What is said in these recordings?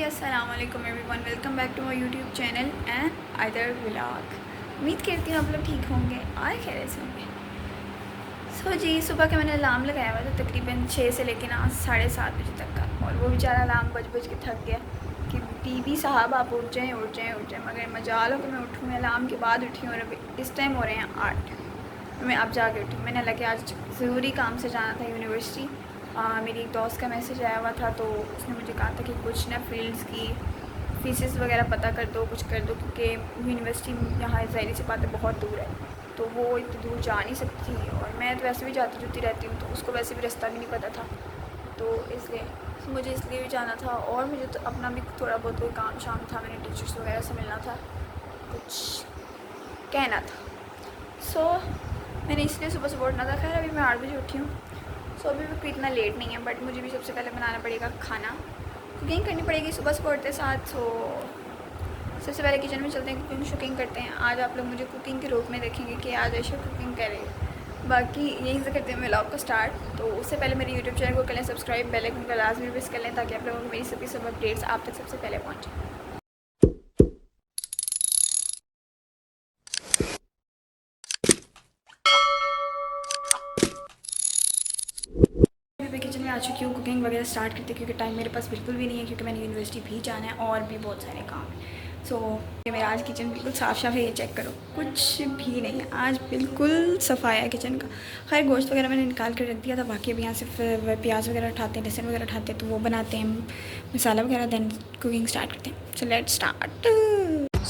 अस्सलाम वालेकुम everyone, welcome back to my YouTube channel and other vlog. उम्मीद करती हूँ आप लोग ठीक होंगे और खैरियत से होंगे। जी, सुबह के मैंने अलार्म लगाया हुआ था तकरीबन 6 से लेकर 7:30 बजे तक का, और वो बेचारा अलार्म बज के थक गया कि बीबी साहब आप उठ जाएँ उठ जाएँ उठ जाएँ, मगर मजाल हो कि मैं उठूँ। मैं अलार्म के बाद उठी हूँ और अभी इस टाइम हो रहे हैं 8। मैं अब जाके उठी। मैंने लगे आज ज़रूरी काम से जाना था यूनिवर्सिटी। मेरी एक दोस्त का मैसेज आया हुआ था, तो उसने मुझे कहा था कि कुछ ना फील्ड्स की फ़ीसेस वगैरह पता कर दो, कुछ कर दो, क्योंकि यूनिवर्सिटी यहाँ ज़ाहिर सी बात है बहुत दूर है, तो वो इतनी दूर जा नहीं सकती थी। और मैं तो वैसे भी जाती जुती रहती हूँ, तो उसको वैसे भी रास्ता भी नहीं पता था, तो मुझे इसलिए भी जाना था। और मुझे तो अपना भी थोड़ा बहुत कोई काम शाम था, मैंने टीचर्स वगैरह से मिलना था, कुछ कहना था। मैंने इसलिए सुबह सुबह उठना था। खैर अभी मैं 8 बजे उठी हूँ, अभी भी इतना लेट नहीं है, बट मुझे भी सबसे पहले बनाना पड़ेगा खाना, कुकिंग करनी पड़ेगी सुबह सुबह उठते साथ। सबसे पहले किचन में चलते हैं, कुकिंग करते हैं। आज आप लोग मुझे कुकिंग के रूप में देखेंगे कि आज ऐशा कुकिंग करें। बाकी यहीं से करते हैं व्लॉग का स्टार्ट। तो उससे पहले मेरे यूट्यूब चैनल को कर लें सब्सक्राइब, बेल आइकन का लाजमी प्रेस कर लें, ताकि आप लोगों को मेरी सभी सब अपडेट्स आप तक सबसे पहले पहुँचें। किचन में आ चुकी हूँ, कुकिंग वगैरह स्टार्ट करते, क्योंकि टाइम मेरे पास बिल्कुल भी नहीं है, क्योंकि मैंने यूनिवर्सिटी भी जाना है और भी बहुत सारे काम हैं। ये मेरा आज किचन बिल्कुल साफ़ है, ये चेक करो, कुछ भी नहीं है आज, बिल्कुल सफाया है किचन का। खैर गोश्त वगैरह मैंने निकाल कर रख दिया था, बाकी अभी यहाँ सिर्फ प्याज वगैरह उठाते हैं, लहसुन वगैरह उठाते हैं, तो वो बनाते हैं मसाला वगैरह, देन कुकिंग स्टार्ट करते हैं। So let's start.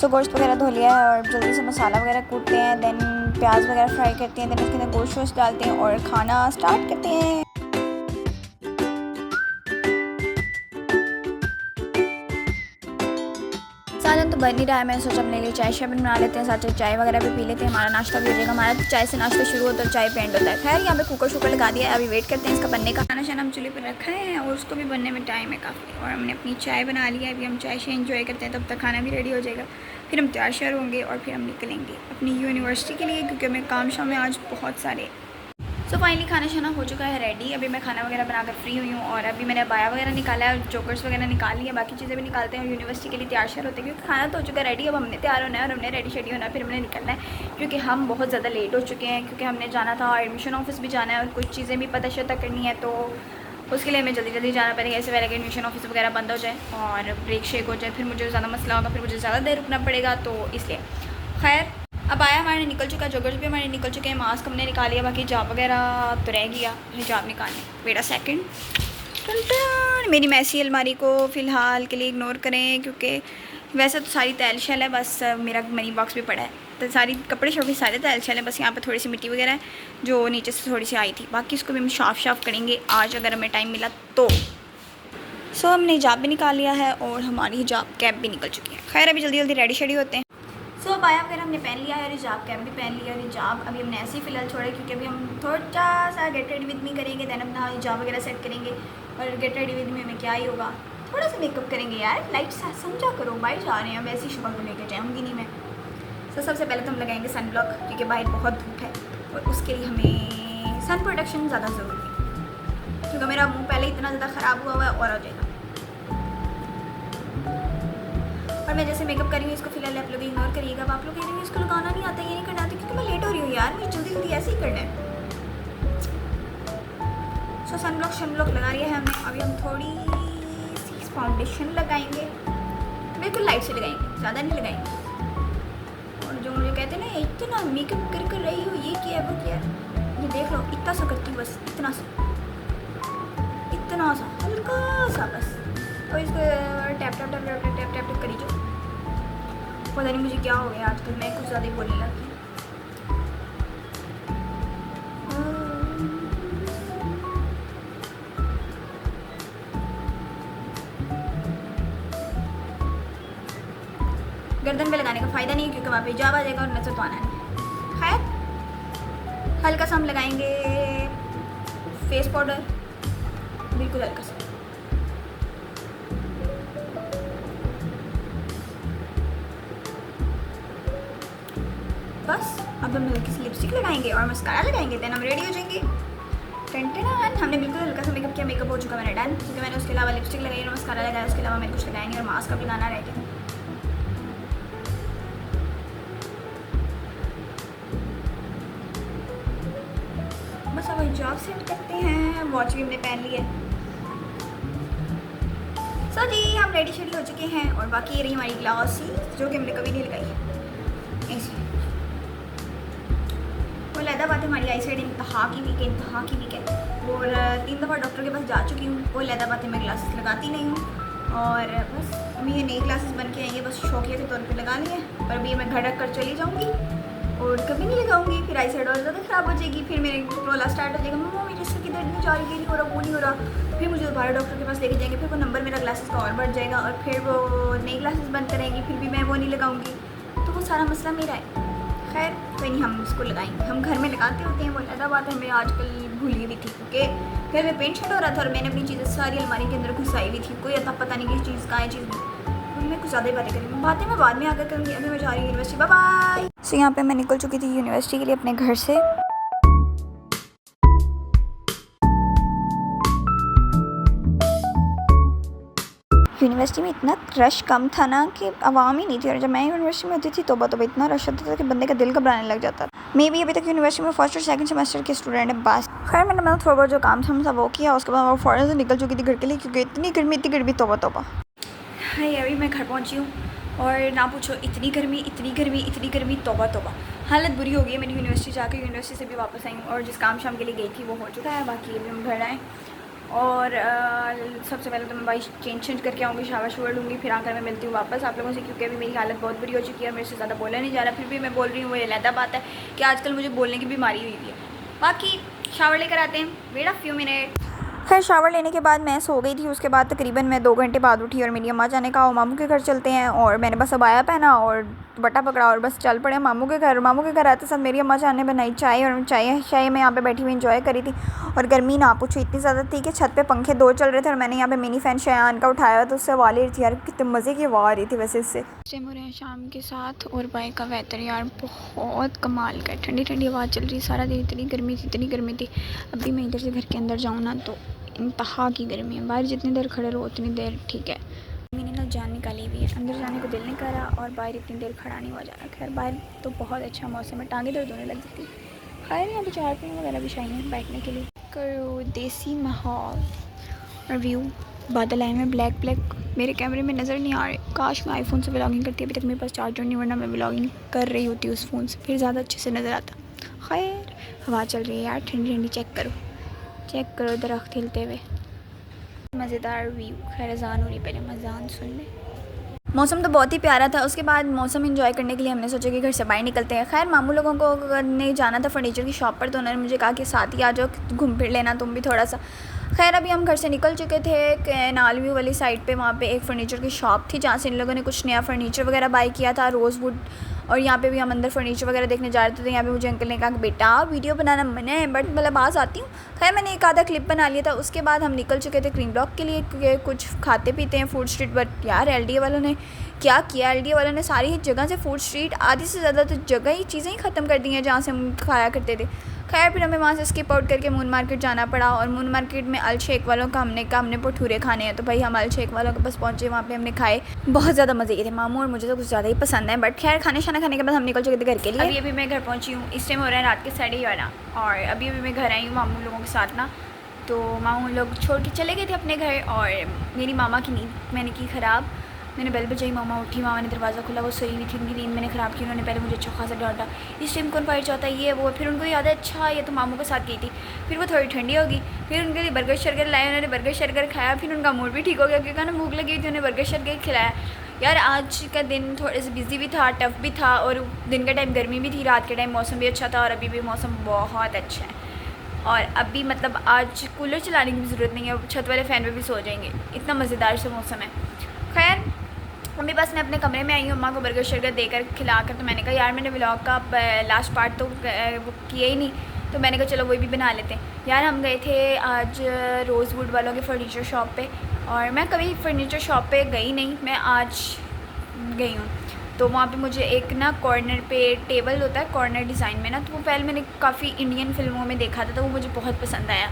गोश्त वगैरह धो लिया है और जल्दी से मसाला वगैरह कूटते हैं, देन प्याज वगैरह फ्राई करते हैं, देन उसके अंदर गोश्त वोश्त डालते हैं और खाना स्टार्ट करते हैं। सालन तो बन नहीं रहा है, मैंने सोचा अपने लिए चाय शाय बना लेते हैं, साथ साथ चाय वगैरह भी पी लेते हैं, हमारा नाश्ता भी हो जाएगा। हमारा तो चाय से नाश्ता शुरू होता है, चाय पे एंड होता है। खैर यहाँ पे कुकर शुकर लगा दिया है, अभी वेट करते हैं इसका बनने का। खाना शाना हम चूल्हे पर रखा है और उसको भी बनने में टाइम है काफ़ी, और हमने अपनी चाय बना ली है। अभी हम चाय से एंजॉय करते हैं, तब तक खाना भी रेडी हो जाएगा, फिर हम तैयार श्यार होंगे और फिर हम निकलेंगे अपनी यूनिवर्सिटी के लिए, क्योंकि हमें काम शाम में आज बहुत सारे। फाइनली खाना शाना हो चुका है रेडी। अभी मैं खाना वगैरह बनाकर फ्री हुई हूँ, और अभी मैंने बाया वगैरह निकाला है और चोकर्स वगैरह निकाल लिया, बाकी चीज़ें भी निकालते हैं और यूनिवर्सिटी के लिए तैयार श्यार होते हैं, क्योंकि खाना तो हो चुका है रेडी। अब हमने तैयार होना है और हमने रेडी शेडी होना है, फिर हमने निकलना है, क्योंकि हम बहुत ज़्यादा लेट हो चुके हैं, क्योंकि हमने जाना था एडमिशन ऑफिस भी जाना है और कुछ चीज़ें भी पता शता करनी है, तो उसके लिए हमें जल्दी जल्दी जाना पड़ेगा, ऐसे पहले कि एडमिशन ऑफिस वगैरह बंद हो जाए और ब्रेक शेक हो जाए, फिर मुझे ज़्यादा मसला होगा, फिर मुझे ज़्यादा देर रुकना पड़ेगा, तो इसलिए। खैर अब आया हमारे निकल चुका, जोगर्स भी हमारे निकल चुके हैं, मास्क हमने निकाल लिया, बाकी हिजाब वगैरह तो रह गया, हिजाब निकालने। वेट अ सेकंड, मेरी मैसी अलमारी को फ़िलहाल के लिए इग्नोर करें, क्योंकि वैसे तो सारी तैल शैल है, बस मेरा मनी बॉक्स भी पड़ा है, तो सारी कपड़े शपड़े सारे तैल शैल है, बस यहाँ पर थोड़ी सी मिट्टी वगैरह है जो नीचे से थोड़ी सी आई थी, बाकी इसको भी हम साफ़ करेंगे आज अगर हमें टाइम मिला तो। हमने हिजाब भी निकाल लिया है और हमारी हिजाब कैप भी निकल चुकी है। खैर अभी जल्दी जल्दी रेडी शेडी होते हैं। बाया वगैरह हमने पहन लिया है और हिजाब कैप भी पहन लिया, और हिजाब अभी हमने ऐसे ही फ़िलहाल छोड़ा, क्योंकि अभी हम थोड़ा सा गेट रेडी विद मी करेंगे, दैन अपना हिजाब वगैरह सेट करेंगे, और गेट रेडी विद मी में क्या ही होगा, थोड़ा सा मेकअप करेंगे यार, लाइट समझा करो, बाहर जा रहे हैं, वैसे ही शुभ को लेकर जाऊँगी नहीं मैं। सबसे पहले तो हम लगाएंगे सन ब्लॉक, क्योंकि बाहर बहुत धूप है और उसके लिए हमें सन प्रोटेक्शन ज़्यादा ज़रूरी है, क्योंकि मेरा मुँह पहले इतना ज़्यादा ख़राब हुआ है और आ जाएगा। और मैं जैसे मेकअप कर रही हूँ इसको फिलहाल आप लोग इग्नोर करिएगा। अब आप लोग कह रहे हैं इसको लगाना नहीं आता, ये नहीं करना आता, क्योंकि मैं लेट हो रही हूँ यार, मुझे जल्दी जल्दी ऐसे ही करना है। सन ब्लॉक लगा लिया है हमने। अभी हम थोड़ी सी फाउंडेशन लगाएंगे, बिल्कुल लाइट से लगाएंगे, ज़्यादा नहीं लगाएंगे। और जो मुझे कहते हैं ना इतना मेकअप कर रही हो, ये किया वो किया, ये देख लो इतना सा करती हूँ, बस इतना सा हल्का सा बस, और इसको tap tap tap tap tap tap tap करी जो। पता नहीं मुझे क्या हो गया आजकल, मैं कुछ ज़्यादा ही बोलने लगी। गर्दन पे लगाने का फ़ायदा नहीं है, क्योंकि वहाँ पे हिजाब आ जाएगा और नजर तो आना नहीं। खैर हल्का सा हम लगाएंगे फेस पाउडर, बिल्कुल हल्का सा। बस अब हम हल्की सी लिपस्टिक लगाएंगे और मस्कारा लगाएंगे, देन हम रेडी हो जाएंगे। टेंटेन हमने बिल्कुल हल्का सा मेकअप किया, मेकअप हो चुका मेरा डन, क्योंकि मैंने उसके अलावा लिपस्टिक लगाई और मस्कारा लगाया, उसके अलावा मैंने कुछ लगाया नहीं और मास्क अब लगाना रह गया। बस अब जॉब सेट करते हैं, वॉच भी हमने पहन ली है। सो जी हम रेडी शेडी हो चुके हैं और बाकी ये रही हमारी ग्लासेस जो कि हमने कभी नहीं लगाई ऐसी। वो लहदा बात है, हमारी आई साइड इंतहा की वीक है और 3 दफ़ा डॉक्टर के पास जा चुकी हूँ। वो लहदा बात है, मैं ग्लासेस लगाती नहीं हूँ और बस अभी ये नई ग्लासेस बन के आई है, बस शौकिया के तौर पे लगा ली है। पर अभी मैं घर रख कर चली जाऊँगी और कभी नहीं लगाऊंगी, फिर आई साइड और ज़्यादा ख़राब हो जाएगी, फिर मेरे रोला स्टार्ट हो जाएगा, मम्मा मेरे सिर की दर्द नहीं जा रही, ये नहीं हो रहा, वो नहीं हो रहा। फिर मुझे दोबारा डॉक्टर के पास लेके जाएंगे, फिर वो नंबर मेरा ग्लासेस का और बढ़ जाएगा और फिर वो नई ग्लासेस बंद करेंगी, फिर भी मैं वो नहीं लगाऊंगी, तो वो सारा मसला मेरा है। खैर कोई नहीं, हम इसको लगाएंगे, हम घर में लगाते होते हैं। वो ज़्यादा बात है, मैं आजकल भूल गई भी थी क्योंकि घर में पेंट शेड हो रहा था और मैंने अपनी चीज़ें सारी अलमारी के अंदर घुसाई हुई थी, कोई अता पता नहीं किस चीज़ का है चीज़ में। मैं कुछ ज़्यादा ही बातें करूँगी, बातें मैं बाद में आकर करूँगी। अभी मैं जा रही हूँ यूनिवर्सिटी, बाय बाय। सो यहाँ पे मैं निकल चुकी थी यूनिवर्सिटी के लिए अपने घर से। यूनिवर्सिटी में इतना रश कम था ना कि आवाम ही नहीं थी, और जब मैं यूनिवर्सिटी में होती थी तो इतना रश होता था कि बंदे का दिल घबराने लग जाता था। मे भी अभी तक यूनिवर्सिटी में फर्स्ट और सेकंड सेमेस्टर के स्टूडेंट है बस। खैर मैंने मतलब थोड़ा बहुत जो काम था वो किया, उसके बाद वो फ़ौरन से निकल चुकी थी घर के लिए क्योंकि इतनी गर्मी तौबा। हाय अभी मैं घर पहुँची हूँ और ना पूछो, इतनी गर्मी तौबा। हालत बुरी हो गई है मेरी। यूनिवर्सिटी जाकर यूनिवर्सिटी से भी वापस आई हूँ और जिस काम शाम के लिए गई थी वो हो चुका है, बाकी अभी हम घर आए और सबसे पहले तो मैं भाई चेंज करके आऊँगी, शावर लूँगी, फिर आकर मैं मिलती हूँ वापस आप लोगों से, क्योंकि अभी मेरी हालत बहुत बुरी हो चुकी है, मेरे से ज़्यादा बोला नहीं जा रहा। फिर भी मैं बोल रही हूँ, वो अलग बात है कि आजकल मुझे बोलने की बीमारी हुई है। बाकी शावर लेकर आते हैं, वेट अ फ्यू मिनट। खैर शावर लेने के बाद मैं सो गई थी, उसके बाद तकरीबन मैं 2 घंटे बाद उठी और मेरी अम्मा जाने कहा मामू के घर चलते हैं, और मैंने बस अबाया पहना और बटा पकड़ा और बस चल पड़े मामू के घर। मामू के घर आते साथ मेरी अम्मा जान ने बनाई चाय, और चाय मैं यहाँ पे बैठी हुई इंजॉय करी थी। और गर्मी ना पूछो इतनी ज़्यादा थी कि छत पे पंखे 2 चल रहे थे और मैंने यहाँ पे मिनी फ़ैन शयान का उठाया हुआ, तो उससे हवा ले रही थी यार, कितने मज़े की हवा आ रही थी वैसे इससे। सेम हो रहे हैं शाम के साथ और बाइक का वेदर यार बहुत कमाल का, ठंडी हवा चल रही सारा दिन। इतनी गर्मी थी। अभी मैं इधर से घर के अंदर जाऊँ ना तो इंतहा की गर्मी है, बाहर जितनी देर खड़े रहो उतनी देर ठीक है। मैंने ना जान निकाली हुई है, अंदर जाने को दिल नहीं कर रहा और बाहर इतनी देर खड़ा नहीं हुआ जा रहा। खैर बाहर तो बहुत अच्छा मौसम है, टांगे दर्द होने लग जाती। खैर यहाँ पे चारपाई वगैरह भी चाहिए बैठने के लिए। करो देसी माहौल और व्यू, बादल आए हैं ब्लैक मेरे कैमरे में नज़र नहीं आ रहे। काश मैं आईफोन से व्लॉगिंग करती, अभी तक मेरे पास चार्जर नहीं, वरना मैं व्लॉगिंग कर रही होती उस फ़ोन से, फिर ज़्यादा अच्छे से नज़र आता। खैर हवा चल रही है यार ठंडी, चेक करो दरख्त हिलते हुए, मज़ेदार व्यू। खैर अज़ान हो रही, पहले अज़ान सुन ले। मौसम तो बहुत ही प्यारा था। उसके बाद मौसम एंजॉय करने के लिए हमने सोचा कि घर से बाहर निकलते हैं। खैर मामू लोगों को ने जाना था फर्नीचर की शॉप पर, तो उन्होंने मुझे कहा कि साथ ही आ जाओ, घूम फिर लेना तुम भी थोड़ा सा। खैर अभी हम घर से निकल चुके थे, नाल व्यू वाली साइड पे वहाँ पे एक फ़र्नीचर की शॉप थी जहाँ से इन लोगों ने कुछ नया फ़र्नीचर वगैरह बाई किया था, रोज़वुड। और यहाँ पे भी हम अंदर फर्नीचर वगैरह देखने जा रहे थे, तो यहाँ पे मुझे अंकल ने कहा कि बेटा वीडियो बनाना मना है, बट मतलब बाज आती हूँ। खैर मैंने एक आधा क्लिप बना लिया था। उसके बाद हम निकल चुके थे क्रीम ब्लॉक के लिए, क्योंकि कुछ खाते पीते हैं फूड स्ट्रीट। बट यार LDA वालों ने क्या किया, LDA वालों ने सारी जगह से फूड स्ट्रीट, आधी से ज़्यादा तो जगह ही चीज़ें ही ख़त्म कर दी हैं जहाँ से हम खाया करते थे। खैर फिर हमें वहाँ से स्किप आउट करके मून मार्केट जाना पड़ा, और मून मार्केट में अल शेख वालों का हमने भटूरे खाने हैं, तो भाई हम अल शेख वालों के पास पहुँचे, वहाँ पे हमने खाए, बहुत ज़्यादा मज़े के थे मामू, और मुझे तो कुछ ज़्यादा ही पसंद है। बट खैर खाने के बाद हम निकल चुके थे घर के लिए। अभी मैं घर पहुँची हूँ, इस टाइम हो रहा है रात के 11:30, और अभी मैं घर आई हूँ मामू लोगों के साथ ना। तो मामू लोग छोड़ के चले गए थे अपने घर, और मेरी मामा की नींद मैंने की ख़राब। मैंने बेल बजाई, मामा उठी, मामा ने दरवाज़ा खोला, वो सोई हुई थी, उनकी नींद मैंने ख़राब की। उन्होंने पहले मुझे अच्छा खासा डांटा, इस टाइम कौन फाइट चाहता है ये वो। फिर उनको याद है अच्छा ये तो मामू के साथ गई थी। फिर वो थोड़ी ठंडी होगी, फिर उनके लिए बर्गर शर्गर लाए, उन्होंने बर्गर शर्गर खाया, फिर उनका मूड भी ठीक हो गया क्योंकि ना भूख लगी थी, उन्हें बर्गर शर्गर खिलाया। यार आज का दिन थोड़े से बिजी भी था, टफ भी था, और दिन का टाइम गर्मी भी थी, रात के टाइम मौसम भी अच्छा था, और अभी भी मौसम बहुत अच्छा है। और अभी मतलब आज कूलर चलाने की भी ज़रूरत नहीं है, छत वाले फ़ैन पे भी सो जाएंगे, इतना मज़ेदार सा मौसम है। खैर मम्मी बस मैं अपने कमरे में आई हूँ, अम्मा को बर्गर शर्गर देकर खिलाकर। तो मैंने कहा यार मैंने व्लॉग का लास्ट पार्ट तो वो किया ही नहीं, तो मैंने कहा चलो वही भी बना लेते हैं। यार हम गए थे आज रोज़वुड वालों के फ़र्नीचर शॉप पे, और मैं कभी फ़र्नीचर शॉप पे गई नहीं, मैं आज गई हूँ। तो वहाँ पे मुझे एक ना कॉर्नर पे टेबल होता है कॉर्नर डिज़ाइन में ना, तो वो पहले मैंने काफ़ी इंडियन फिल्मों में देखा था, तो वो मुझे बहुत पसंद आया।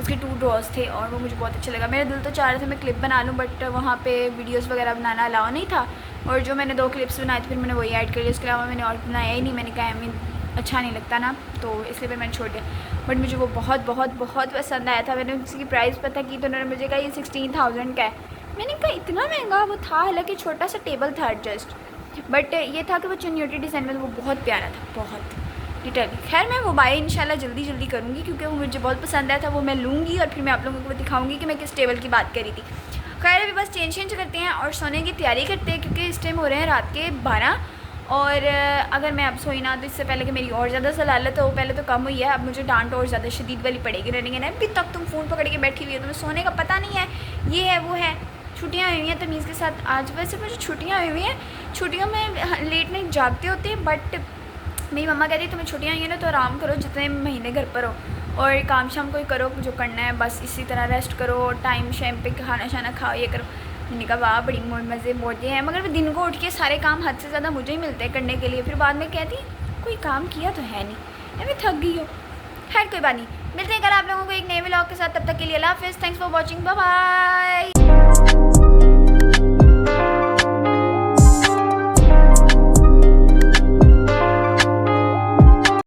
उसके 2 ड्रॉर्स थे और वो मुझे बहुत अच्छा लगा। मेरा दिल तो चाह रहा था मैं क्लिप बना लूँ, बट वहाँ पे वीडियोस वगैरह बनाना अलाउ नहीं था, और जो मैंने 2 क्लिप्स बनाए थे फिर मैंने वही ऐड कर लिया। उसके अलावा मैंने और बनाया ही नहीं, मैंने कहा अच्छा नहीं लगता ना, तो इसलिए फिर मैंने छोड़ दिया। बट मुझे वो बहुत बहुत बहुत पसंद आया था। मैंने उसकी प्राइस पता की तो उन्होंने मुझे कहा ये 16,000 का है। मैंने कहा इतना महंगा? वो था हालांकि छोटा सा टेबल था एडजस्ट, बट ये था कि वो चुन्योटी डिज़ाइन में, वो बहुत प्यारा था, बहुत लिटरली। खैर मैं वो बाय इंशाल्लाह जल्दी करूँगी, क्योंकि वो मुझे बहुत पसंद आया था। वो मैं लूँगी और फिर मैं आप लोगों को दिखाऊँगी कि मैं किस टेबल की बात करी थी। खैर अभी बस चेंज करते हैं और सोने की तैयारी करते हैं, क्योंकि इस टाइम हो रहे हैं रात के 12। और अगर मैं अब सोई ना तो इससे पहले कि मेरी और ज़्यादा सलालत हो, पहले तो कम हुई है, अब मुझे डांट और ज़्यादा शदीद वाली पड़ेगी। रनिंग है अभी तक तुम फ़ोन पकड़ के बैठी हुई हो, तुम्हें सोने का पता नहीं है, ये है वो है। छुट्टियाँ हुई हैं तमीज़ के साथ। आज वैसे मुझे छुट्टियाँ हुई हैं, छुट्टियों में लेट नाइट जागते होते हैं, बट मेरी मम्मा कहती है तुम्हें छुट्टियाँ हुई हैं ना तो आराम करो, जितने महीने घर पर हो, और काम शाम कोई करो जो करना है, बस इसी तरह रेस्ट करो, टाइम शाइम पे खाना शाना खाओ, ये करो। मैंने कहा वाह बड़ी मज़े मौजे हैं, मगर दिन को उठ के सारे काम हद से ज़्यादा मुझे ही मिलते हैं करने के लिए। फिर बाद में कहती कोई काम किया तो है नहीं, मैं थक गई हो। खैर कोई बात नहीं, मिलते हैं कल आप लोगों को एक नए व्लॉग के साथ। तब तक के लिए अल्लाह हाफ़िज़, thanks for watching, bye bye.